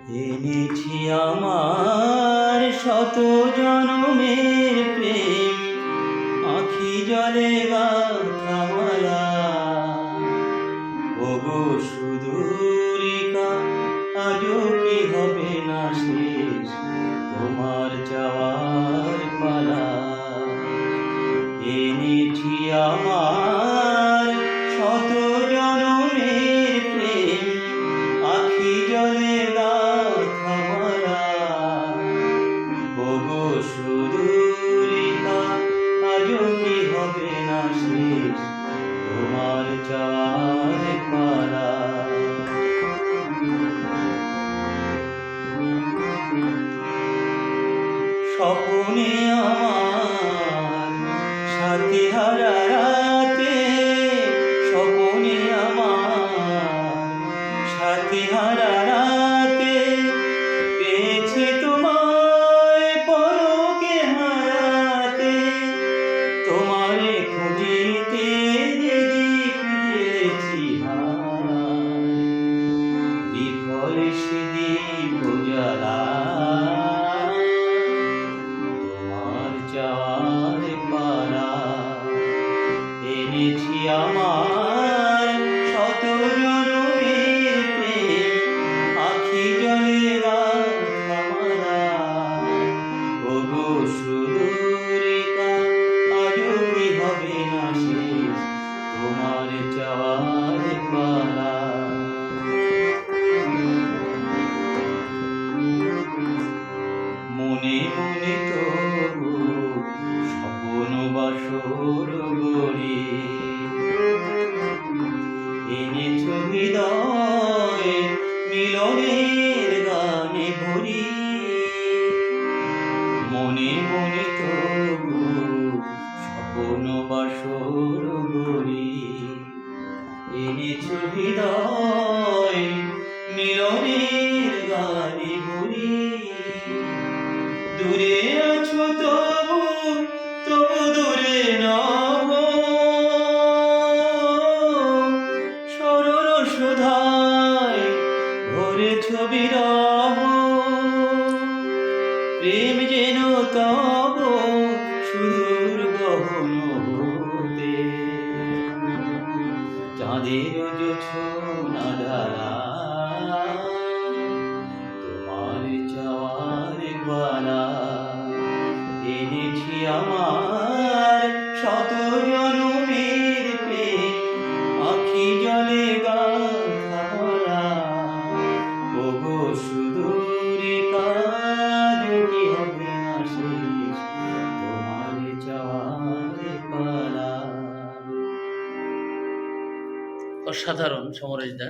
এনেছি আমার শত জনমের প্রেম, আখি জলে গাথা মালা। ওগো সুদূরিকা, আজও কি হবে না শেষ তোমার যাওয়ার পালা। এনেছি আমার শত জনমের প্রেম, আখি জলে গাথা মালা। ওগো সুদূরিকা, আজও কি হবে না শেষ তোমার যাওয়ার পালা। স্বপ্নে আমার সাথী হারা রাতে, স্বপ্নে আমার সাথী হারা রাতে, পেয়েছি তোমায় পলকে হারাতে। তোমারে খুঁজিতে যেদিক গেছি বিফল সে দীপ জ্বালা। তোমার যাওয়ার পালা। এনেছি আমার শত জনমের প্রেম, আখি জলে গাথা মালা। ওগো সুদূরিকা, আজও কি হবে না শেষ তোমার যাওয়ার পালা। মনে মনে তবু স্বপ্ন বাসর গড়ি, এনেছ হৃদয়ে মিলনের গানে ভরি। মনে মনে তবু স্বপ্ন বাসর গড়ি, এনেছ হৃদয়ে মিলনের গানে ভরি। দূরে আছো তবু তবু দূরে নব, সরল সুধায় ভরেছ বিরহ। প্রেম যেন তব সুদূর গহন হতে, চাঁদের জোছনা ধারা। তোমার যাওয়ার পালা। এনেছি আমার শত জনমের প্রেম, আখি জলে গাথা মালা। ওগো সুদূরিকা, আজও কি হবে না শেষ তোমার যাওয়ার পালা। অসাধারণ সমরেশ দা।